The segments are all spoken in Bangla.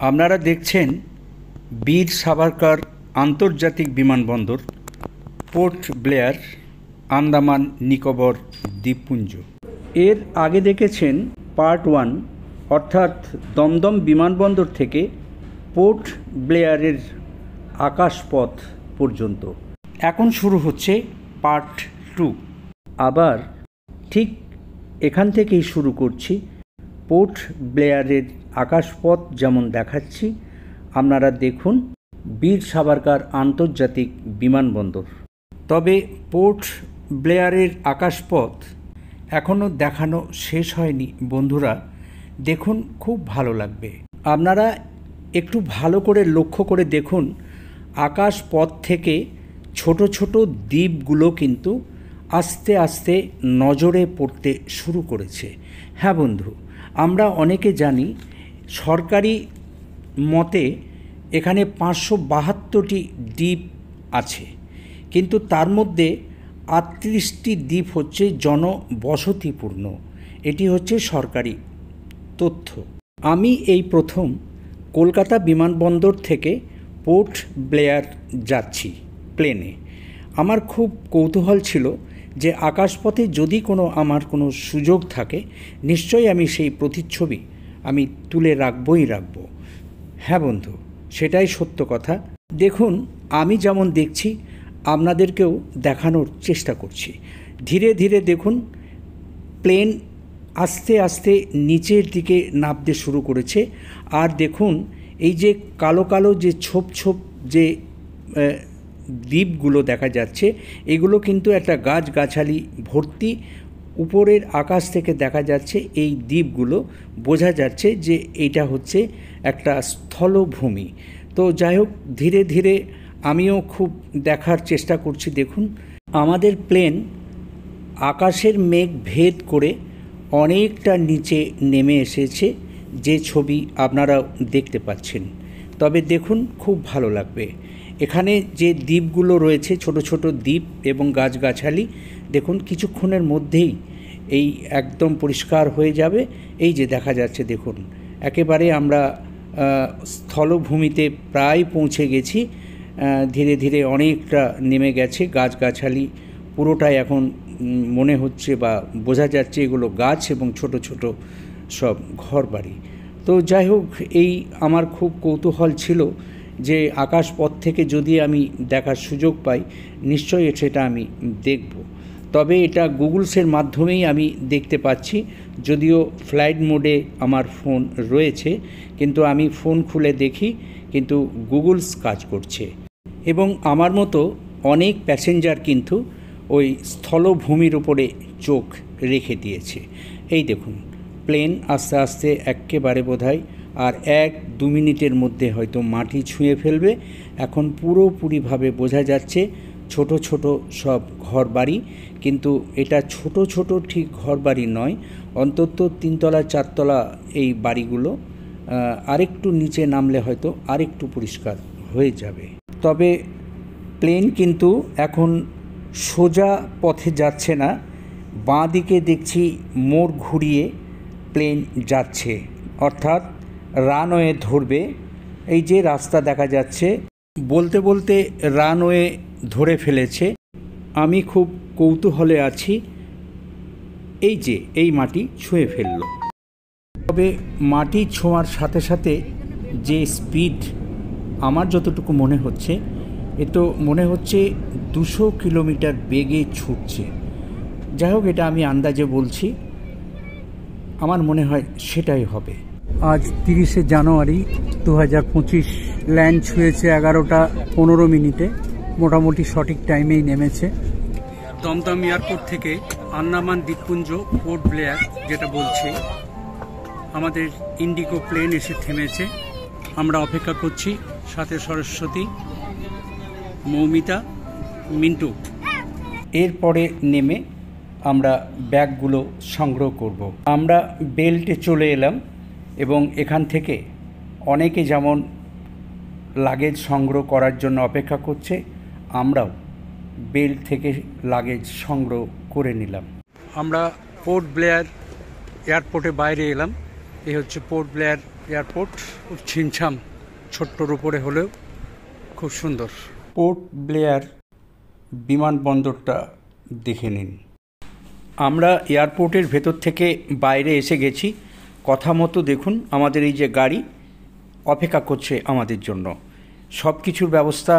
আপনারা দেখছেন বীর সাভারকার আন্তর্জাতিক বিমানবন্দর, পোর্ট ব্লেয়ার, আন্দামান নিকোবর দ্বীপপুঞ্জ। এর আগে দেখেছেন পার্ট 1, অর্থাৎ দমদম বিমানবন্দর থেকে পোর্ট ব্লেয়ারের আকাশপথ পর্যন্ত। এখন শুরু হচ্ছে পার্ট 2। আবার ঠিক এখান থেকেই শুরু করছি। পোর্ট ব্লেয়ারের আকাশপথ যেমন দেখাচ্ছি, আপনারা দেখুন বীর সাভারকার আন্তর্জাতিক বিমানবন্দর। তবে পোর্ট ব্লেয়ারের আকাশপথ এখনও দেখানো শেষ হয়নি বন্ধুরা, দেখুন খুব ভালো লাগবে। আপনারা একটু ভালো করে লক্ষ্য করে দেখুন, আকাশপথ থেকে ছোট ছোট দ্বীপগুলো কিন্তু আস্তে আস্তে নজরে পড়তে শুরু করেছে। হ্যাঁ বন্ধু, আমরা অনেকে জানি সরকারি মতে এখানে 572টি দ্বীপ আছে, কিন্তু তার মধ্যে 38টি দ্বীপ হচ্ছে জনবসতিপূর্ণ। এটি হচ্ছে সরকারি তথ্য। আমি এই প্রথম কলকাতা বিমানবন্দর থেকে পোর্ট ব্লেয়ার যাচ্ছি প্লেনে। আমার খুব কৌতূহল ছিল যে আকাশপথে যদি আমার কোনো সুযোগ থাকে, নিশ্চয়ই আমি সেই প্রতিচ্ছবি আমি তুলে রাখবই রাখব। হ্যাঁ বন্ধু, সেটাই সত্য কথা। দেখুন, আমি যেমন দেখছি আপনাদেরকেও দেখানোর চেষ্টা করছি। ধীরে ধীরে দেখুন প্লেন আস্তে আস্তে নিচের দিকে নামতে শুরু করেছে। আর দেখুন এই যে কালো কালো যে ছোপ ছোপ যে দ্বীপগুলো দেখা যাচ্ছে, এগুলো কিন্তু একটা গাছগাছালি ভর্তি। উপরের আকাশ থেকে দেখা যাচ্ছে এই দ্বীপগুলো, বোঝা যাচ্ছে যে এটা হচ্ছে একটা স্থলভূমি। তো যাই হোক, ধীরে ধীরে আমিও খুব দেখার চেষ্টা করছি। দেখুন আমাদের প্লেন আকাশের মেঘ ভেদ করে অনেকটা নিচে নেমে এসেছে, যে ছবি আপনারা দেখতে পাচ্ছেন। তবে দেখুন খুব ভালো লাগবে। এখানে যে দ্বীপগুলো রয়েছে, ছোট ছোট দ্বীপ এবং গাছগাছালি, দেখুন কিছুক্ষণের মধ্যেই এই একদম পরিষ্কার হয়ে যাবে। এই যে দেখা যাচ্ছে, দেখুন একেবারে আমরা স্থলভূমিতে প্রায় পৌঁছে গেছি। ধীরে ধীরে অনেকটা নেমে গেছে, গাছগাছালি পুরোটাই এখন মনে হচ্ছে বা বোঝা যাচ্ছে এগুলো গাছ এবং ছোট ছোট সব ঘরবাড়ি। তো যাই হোক, এই আমার খুব কৌতূহল ছিল যে আকাশপথ থেকে যদি আমি দেখার সুযোগ পাই, নিশ্চয়ই সেটা আমি দেখব। তবে এটা গুগলসের মাধ্যমেই আমি দেখতে পাচ্ছি, যদিও ফ্লাইট মোডে আমার ফোন রয়েছে, কিন্তু আমি ফোন খুলে দেখি কিন্তু গুগলস কাজ করছে। এবং আমার মতো অনেক প্যাসেঞ্জার কিন্তু ওই স্থলভূমির উপরে চোখ রেখে দিয়েছে। এই দেখুন প্লেন আস্তে আস্তে একেবারে বোধহয় আর 1-2 মিনিটের মধ্যে হয়তো মাটি ছুঁয়ে ফেলবে। এখন পুরোপুরিভাবে বোঝা যাচ্ছে ছোট ছোট সব ঘরবাড়ি, কিন্তু এটা ছোট ছোট ঠিক ঘরবাড়ি নয়, অন্তত 3তলা 4তলা এই বাড়িগুলো। আরেকটু নিচে নামলে হয়তো আরেকটু পরিষ্কার হয়ে যাবে। তবে প্লেন কিন্তু এখন সোজা পথে যাচ্ছে না, বাঁ দিকে দেখছি মোড় ঘুরিয়ে প্লেন যাচ্ছে, অর্থাৎ রানওয়ে ধরবে। এই যে রাস্তা দেখা যাচ্ছে, বলতে বলতে রানওয়ে ধরে ফেলেছে। আমি খুব কৌতূহলে আছি। এই যে এই মাটি ছুঁয়ে ফেলল। তবে মাটি ছোঁয়ার সাথে সাথে যে স্পিড, আমার যতটুকু মনে হচ্ছে, এ তো মনে হচ্ছে 200 কিলোমিটার বেগে ছুটছে। যাই হোক, এটা আমি আন্দাজে বলছি, আমার মনে হয় সেটাই হবে। আজ 30শে জানুয়ারি 2025, ল্যান্ড ছুঁয়েছে 11টা 15 মিনিটে, মোটামুটি সঠিক টাইমেই নেমেছে। দমদম এয়ারপোর্ট থেকে আন্দামান দ্বীপপুঞ্জ পোর্ট ব্লেয়ার যেটা বলছে, আমাদের ইন্ডিগো প্লেন এসে থেমেছে। আমরা অপেক্ষা করছি, সাথে সরস্বতী, মৌমিতা, মিন্টু। এরপরে নেমে আমরা ব্যাগগুলো সংগ্রহ করব। আমরা বেল্টে চলে এলাম এবং এখান থেকে অনেকে যেমন লাগেজ সংগ্রহ করার জন্য অপেক্ষা করছে, আমরাও বেল্ট থেকে লাগেজ সংগ্রহ করে নিলাম। আমরা পোর্ট ব্লেয়ার এয়ারপোর্টে বাইরে এলাম। এই হচ্ছে পোর্ট ব্লেয়ার এয়ারপোর্ট খুব ছিমছাম, ছোট্টর উপরে হলেও খুব সুন্দর। পোর্ট ব্লেয়ার বিমানবন্দরটা দেখে নিন। আমরা এয়ারপোর্টের ভেতর থেকে বাইরে এসে গেছি। কথা মতো দেখুন আমাদের এই যে গাড়ি অপেক্ষা করছে আমাদের জন্য। সব কিছুর ব্যবস্থা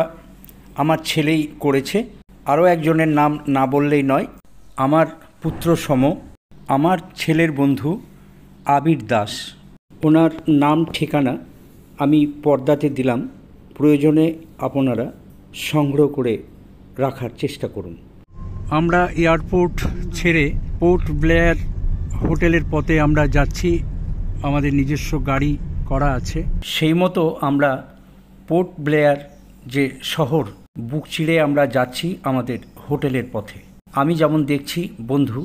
আমার ছেলেই করেছে। আরও একজনের নাম না বললেই নয়, আমার পুত্র সম, আমার ছেলের বন্ধু আবির দাস। ওনার নাম ঠিকানা আমি পর্দাতে দিলাম, প্রয়োজনে আপনারা সংগ্রহ করে রাখার চেষ্টা করুন। আমরা এয়ারপোর্ট ছেড়ে পোর্ট ব্লেয়ার হোটেলের পথে আমরা যাচ্ছি। আমাদের নিজস্ব গাড়ি করা আছে, সেই মতো আমরা পোর্ট ব্লেয়ার যে শহর বুক চিড়ে আমরা যাচ্ছি আমাদের হোটেলের পথে। আমি যেমন দেখছি বন্ধু,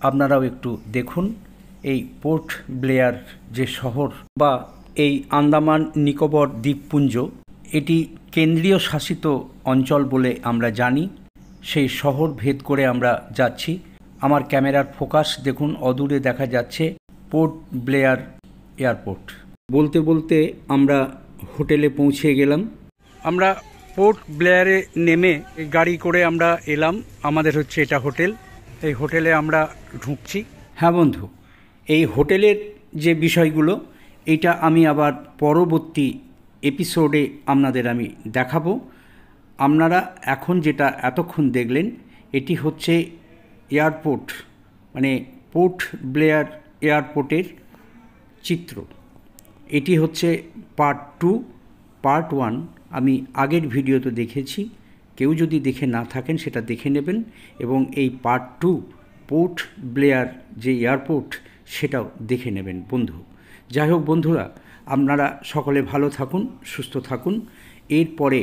আপনারাও একটু দেখুন এই পোর্ট ব্লেয়ার যে শহর বা এই আন্দামান নিকোবর দ্বীপপুঞ্জ, এটি কেন্দ্রীয় শাসিত অঞ্চল বলে আমরা জানি। সেই শহর ভেদ করে আমরা যাচ্ছি। আমার ক্যামেরার ফোকাস দেখুন, অদূরে দেখা যাচ্ছে পোর্ট ব্লেয়ার এয়ারপোর্ট। বলতে বলতে আমরা হোটেলে পৌঁছে গেলাম। আমরা পোর্ট ব্লেয়ারে নেমে গাড়ি করে আমরা এলাম। আমাদের হচ্ছে এটা হোটেল, এই হোটেলে আমরা ঢুকছি। হ্যাঁ বন্ধু, এই হোটেলের যে বিষয়গুলো এটা আমি আবার পরবর্তী এপিসোডে আপনাদের আমি দেখাবো। আপনারা এখন যেটা এতক্ষণ দেখলেন এটি হচ্ছে এয়ারপোর্ট, মানে পোর্ট ব্লেয়ার এয়ারপোর্টের চিত্র। এটি হচ্ছে পার্ট 2। পার্ট 1 আমি আগের ভিডিওতে দেখেছি, কেউ যদি দেখে না থাকেন সেটা দেখে নেবেন। এবং এই পার্ট 2 পোর্ট ব্লেয়ার যে এয়ারপোর্ট সেটাও দেখে নেবেন বন্ধু। যাই হোক বন্ধুরা, আপনারা সকলে ভালো থাকুন, সুস্থ থাকুন। এরপরে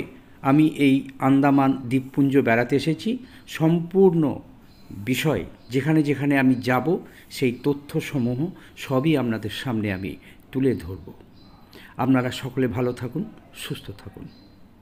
আমি এই আন্দামান দ্বীপপুঞ্জ বেড়াতে এসেছি। সম্পূর্ণ বিষয় যেখানে যেখানে আমি যাব সেই তথ্যসমূহ সবই আপনাদের সামনে আমি তুলে ধরব। আপনারা সকলে ভালো থাকুন, সুস্থ থাকুন।